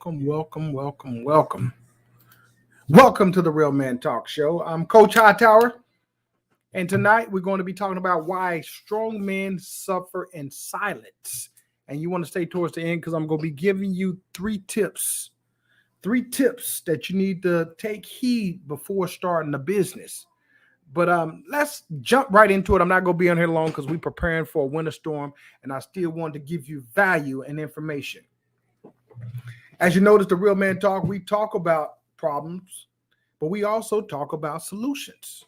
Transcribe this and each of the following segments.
welcome. Welcome to the Real Man Talk Show. I'm Coach Hightower, and tonight we're going to be talking about why strong men suffer in silence. And you want to stay towards the end because I'm going to be giving you three tips that you need to take heed before starting a business. But let's jump right into it. I'm not going to be on here long because we're preparing for a winter storm, and I still want to give you value and information. As you notice, the Real Man Talk, we talk about problems, but we also talk about solutions.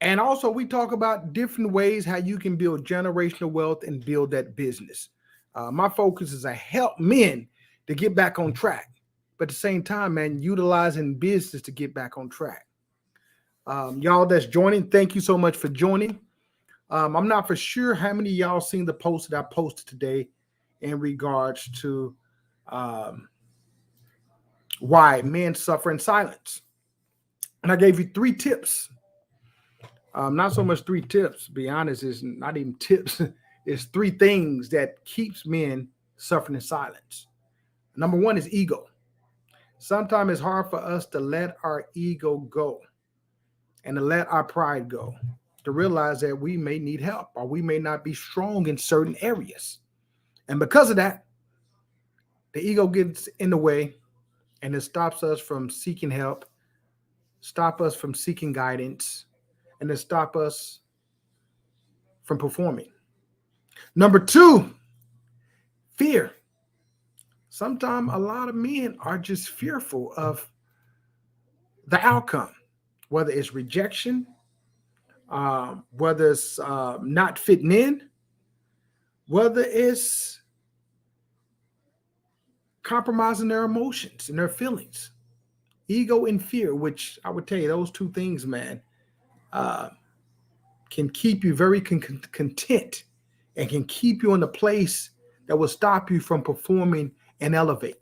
And also we talk about different ways how you can build generational wealth and build that business. My focus is to help men to get back on track, but at the same time, man, utilizing business to get back on track. Y'all that's joining, thank you so much for joining. I'm not for sure how many of y'all seen the post that I posted today in regards to why men suffer in silence. And I gave you three tips. Not so much three tips, to be honest, it's not even tips. It's three things that keeps men suffering in silence. Number one is ego. Sometimes it's hard for us to let our ego go and to let our pride go, to realize that we may need help or we may not be strong in certain areas. And because of that, the ego gets in the way and it stops us from seeking help, stop us from seeking guidance, and it stop us from performing. Number two, fear. Sometimes a lot of men are just fearful of the outcome, whether it's rejection, whether it's not fitting in, whether it's compromising their emotions and their feelings. Ego and fear, which I would tell you, those two things, man, can keep you very content and can keep you in a place that will stop you from performing and elevating.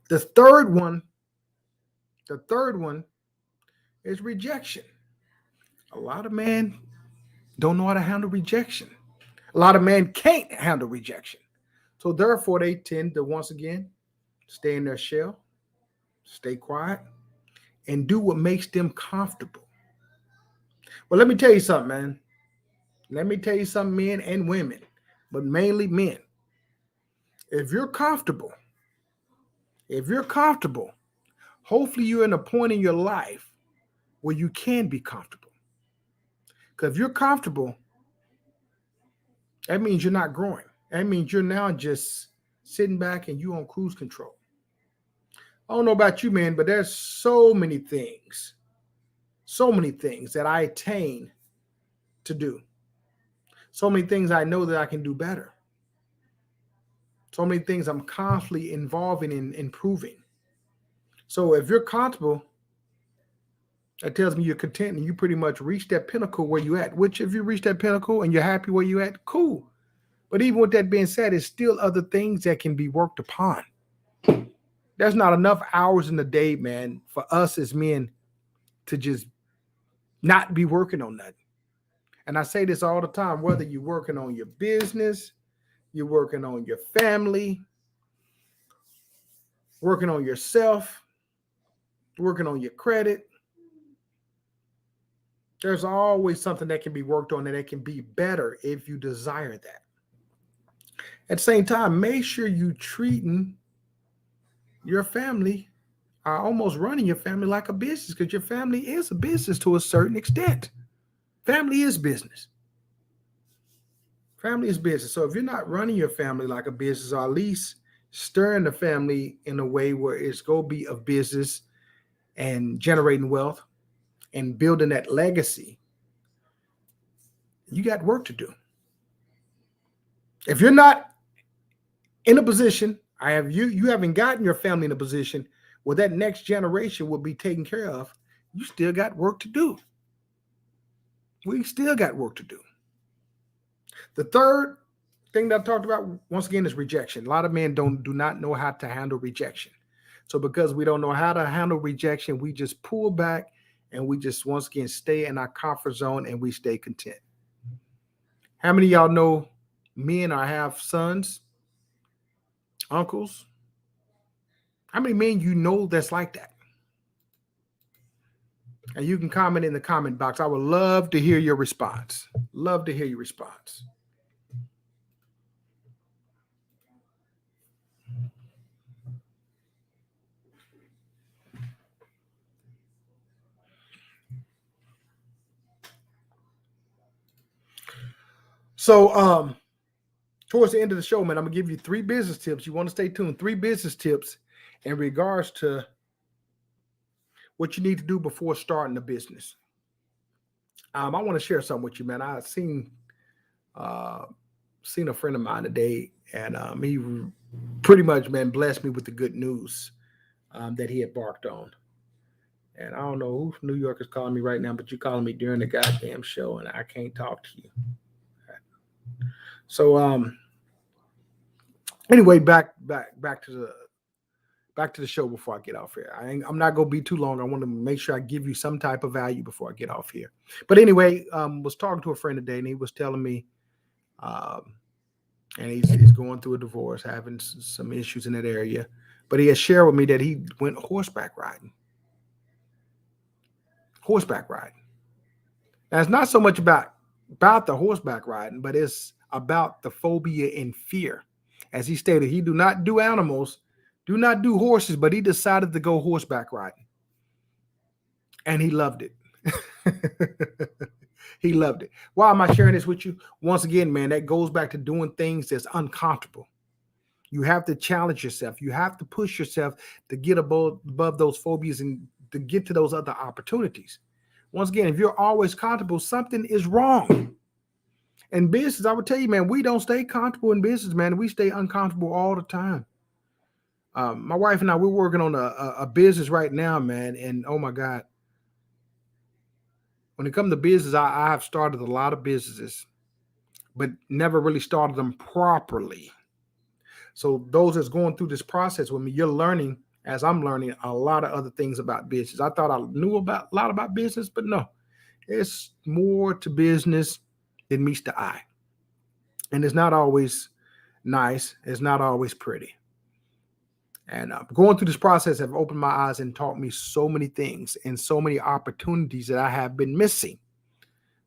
The third one is rejection. A lot of men don't know how to handle rejection. A lot of men can't handle rejection. So therefore, they tend to, once again, stay in their shell, stay quiet, and do what makes them comfortable. Well, let me tell you something, man. Let me tell you something, men and women, but mainly men. If you're comfortable, hopefully you're in a point in your life where you can be comfortable. Because if you're comfortable, that means you're not growing. That means you're now just sitting back and you're on cruise control. I don't know about you, man, but there's so many things that I attain to do. So many things I know that I can do better. So many things I'm constantly involving in improving. So if you're comfortable, that tells me you're content and you pretty much reached that pinnacle where you at, which if you reach that pinnacle and you're happy where you at, cool. But even with that being said, there's still other things that can be worked upon. There's not enough hours in the day, man, for us as men to just not be working on nothing. And I say this all the time, whether you're working on your business, you're working on your family, working on yourself, working on your credit. There's always something that can be worked on and that can be better if you desire that. At the same time, make sure you're treating your family, almost running your family like a business, because your family is a business to a certain extent. Family is business. Family is business. So if you're not running your family like a business, or at least stirring the family in a way where it's going to be a business and generating wealth and building that legacy, you got work to do. If you're not in a position, you haven't gotten your family in a position where that next generation will be taken care of, you still got work to do. We still got work to do. The third thing that I talked about, once again, is rejection. A lot of men do not know how to handle rejection. So because we don't know how to handle rejection, we just pull back and we just, once again, stay in our comfort zone and we stay content. How many of y'all know men or have sons uncles? How many men you know that's like that? And you can comment in the comment box. I would love to hear your response. Love to hear your response. So, towards the end of the show, man, I'm gonna give you 3 business tips. You want to stay tuned. 3 business tips in regards to what you need to do before starting a business. I want to share something with you, man. I seen a friend of mine today, and he pretty much, man, blessed me with the good news that he embarked on. And I don't know who from New York is calling me right now, but you're calling me during the goddamn show, and I can't talk to you. So, anyway, back to the show before I get off here. I'm not gonna be too long. I want to make sure I give you some type of value before I get off here. But anyway, was talking to a friend today, and he was telling me, and he's going through a divorce, having some issues in that area. But he has shared with me that he went horseback riding. Now, it's not so much about the horseback riding, but it's about the phobia and fear. As he stated, he do not do animals, do not do horses, but he decided to go horseback riding. And he loved it. He loved it. Why am I sharing this with you? Once again, man, that goes back to doing things that's uncomfortable. You have to challenge yourself. You have to push yourself to get above those phobias and to get to those other opportunities. Once again, if you're always comfortable, something is wrong. In business, I would tell you, man, we don't stay comfortable in business, man. We stay uncomfortable all the time. My wife and I, we're working on a business right now, man. And oh my God, when it comes to business, I have started a lot of businesses, but never really started them properly. So those that's going through this process with me, you're learning as I'm learning a lot of other things about business. I thought I knew a lot about business, but no, it's more to business than meets the eye. And it's not always nice. It's not always pretty. And going through this process have opened my eyes and taught me so many things and so many opportunities that I have been missing.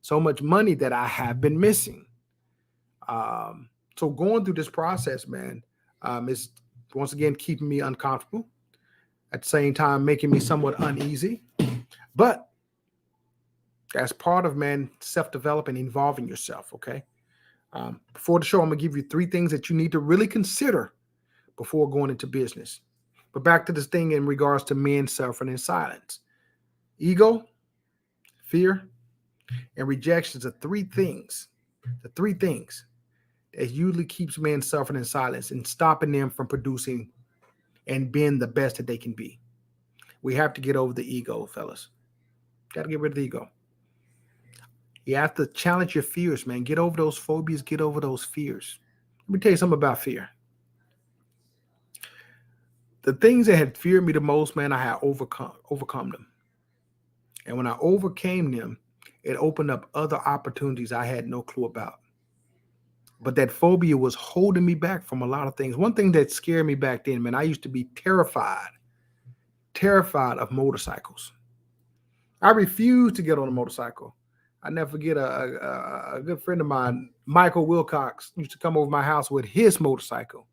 So much money that I have been missing. So going through this process, man, is once again keeping me uncomfortable. At the same time, making me somewhat uneasy. But that's part of, man, self-developing, involving yourself, okay? Before the show, I'm going to give you 3 things that you need to really consider before going into business. But back to this thing in regards to men suffering in silence. Ego, fear, and rejections are 3 things. The 3 things that usually keeps men suffering in silence and stopping them from producing and being the best that they can be. We have to get over the ego, fellas. Got to get rid of the ego. You have to challenge your fears, man. Get over those phobias. Get over those fears. Let me tell you something about fear. The things that had feared me the most, man, I had overcome them. And when I overcame them, it opened up other opportunities I had no clue about. But that phobia was holding me back from a lot of things. One thing that scared me back then, man, I used to be terrified of motorcycles. I refused to get on a motorcycle. I never forget a good friend of mine, Michael Wilcox, used to come over my house with his motorcycle.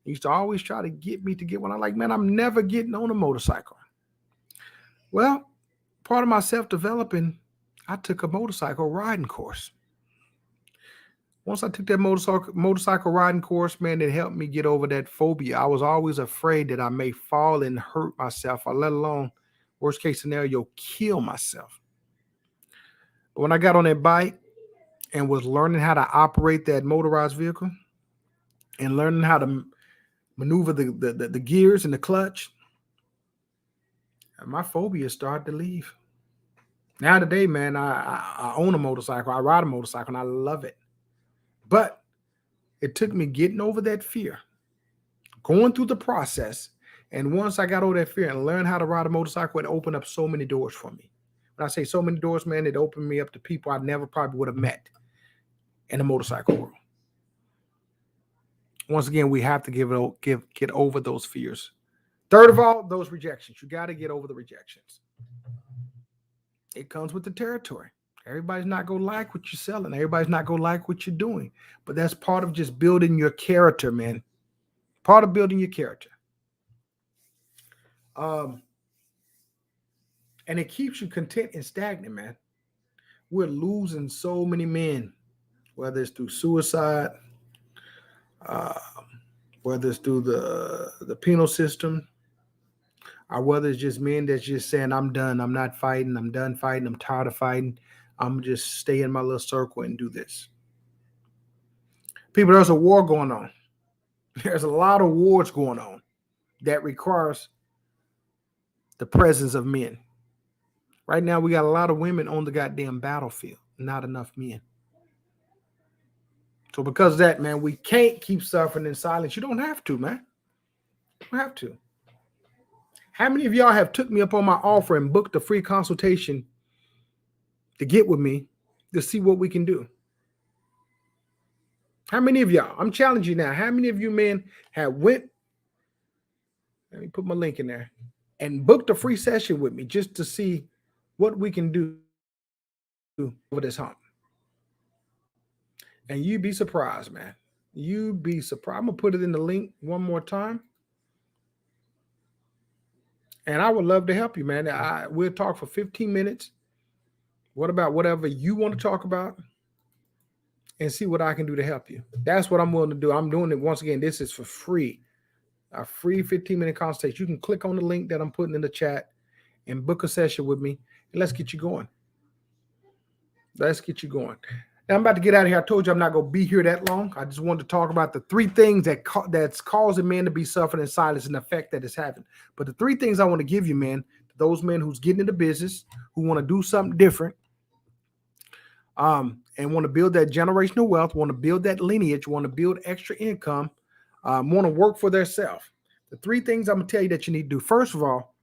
He used to always try to get me to get one. I'm like, man, I'm never getting on a motorcycle. Well, part of my self-developing, I took a motorcycle riding course. Once I took that motorcycle riding course, man, it helped me get over that phobia. I was always afraid that I may fall and hurt myself, or let alone, worst case scenario, kill myself. But when I got on that bike and was learning how to operate that motorized vehicle and learning how to maneuver the gears and the clutch, my phobia started to leave. Now today, man, I own a motorcycle. I ride a motorcycle, and I love it. But it took me getting over that fear, going through the process. And once I got over that fear and learned how to ride a motorcycle, it opened up so many doors for me. When I say so many doors, man, it opened me up to people I never probably would have met in the motorcycle world. Once again, we have to get over those fears. Third of all, those rejections. You got to get over the rejections. It comes with the territory. Everybody's not going to like what you're selling. Everybody's not going to like what you're doing. But that's part of just building your character, man. Part of building your character. And it keeps you content and stagnant, man. We're losing so many men, whether it's through suicide, whether it's through the penal system, or whether it's just men that's just saying, I'm done. I'm not fighting. I'm done fighting. I'm tired of fighting. I'm just stay in my little circle and do this. People, there's a war going on. There's a lot of wars going on that requires the presence of men. Right now, we got a lot of women on the goddamn battlefield, not enough men. So because of that, man, we can't keep suffering in silence. You don't have to, man. You don't have to. How many of y'all have took me up on my offer and booked a free consultation to get with me to see what we can do? How many of y'all? I'm challenging you now. How many of you men have went, let me put my link in there, and booked a free session with me just to see what we can do over this hump? And you'd be surprised, man. You'd be surprised. I'm going to put it in the link one more time. And I would love to help you, man. We'll talk for 15 minutes. What about whatever you want to talk about? And see what I can do to help you. That's what I'm willing to do. I'm doing it once again. This is for free. A free 15-minute consultation. You can click on the link that I'm putting in the chat and book a session with me. And let's get you going. Let's get you going. Now, I'm about to get out of here. I told you I'm not going to be here that long. I just wanted to talk about the three things that's causing men to be suffering in silence and the effect that it's having. But the three things I want to give you, man, those men who's getting into business, who want to do something different, and want to build that generational wealth, want to build that lineage, want to build extra income, want to work for themselves. The three things I'm going to tell you that you need to do. First of all,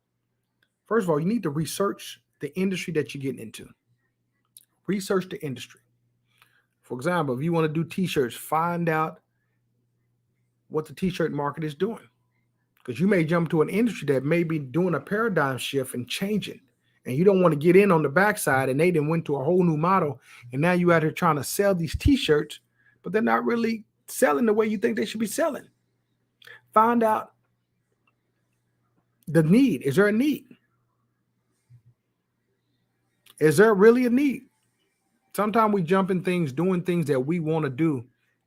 you need to research the industry that you're getting into. Research the industry. For example, if you want to do t-shirts, find out what the t-shirt market is doing. Because you may jump to an industry that may be doing a paradigm shift and changing. And you don't want to get in on the backside and they then went to a whole new model. And now you're out here trying to sell these t-shirts, but they're not really selling the way you think they should be selling. Find out the need. Is there a need? Is there really a need? Sometimes we jump in things, doing things that we want to do,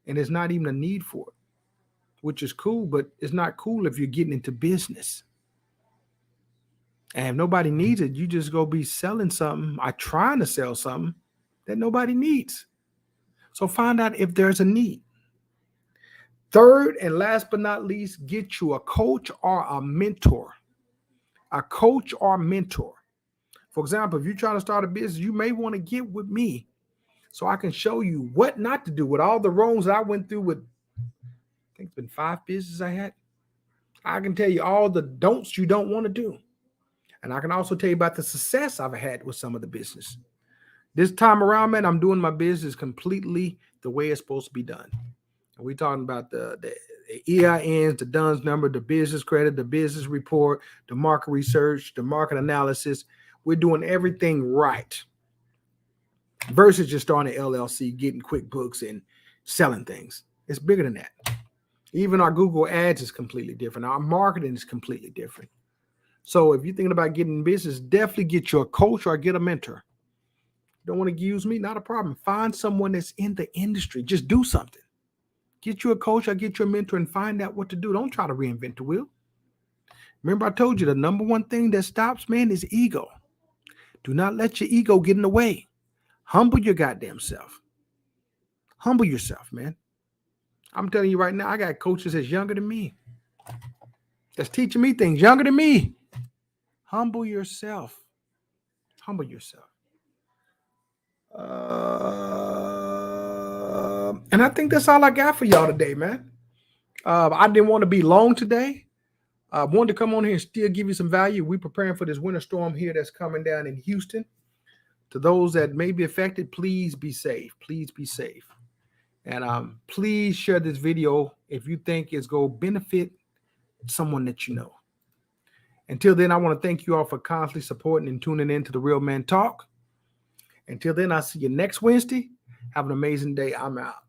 and there's not even a need for it, which is cool, but it's not cool if you're getting into business. And if nobody needs it, you just go be selling something or trying to sell something that nobody needs. So find out if there's a need. Third and last but not least, get you a coach or a mentor. A coach or mentor. For example, if you're trying to start a business, you may want to get with me so I can show you what not to do with all the wrongs that I went through with, I think it's been 5 businesses I had. I can tell you all the don'ts you don't want to do. And I can also tell you about the success I've had with some of the business. This time around, man, I'm doing my business completely the way it's supposed to be done. And we're talking about the EINs, the DUNS number, the business credit, the business report, the market research, the market analysis. We're doing everything right versus just starting an LLC, getting QuickBooks and selling things. It's bigger than that. Even our Google ads is completely different. Our marketing is completely different. So if you're thinking about getting in business, definitely get your coach or get a mentor. Don't want to use me? Not a problem. Find someone that's in the industry. Just do something. Get you a coach or get your mentor and find out what to do. Don't try to reinvent the wheel. Remember, I told you the number one thing that stops, man, is ego. Do not let your ego get in the way. Humble your goddamn self. Humble yourself, man. I'm telling you right now, I got coaches that's younger than me. That's teaching me things younger than me. Humble yourself. Humble yourself. And I think that's all I got for y'all today, man. I didn't want to be long today. I wanted to come on here and still give you some value. We're preparing for this winter storm here that's coming down in Houston. To those that may be affected, please be safe. Please be safe. And please share this video if you think it's going to benefit someone that you know. Until then, I want to thank you all for constantly supporting and tuning in to the Real Man Talk. Until then, I'll see you next Wednesday. Have an amazing day. I'm out.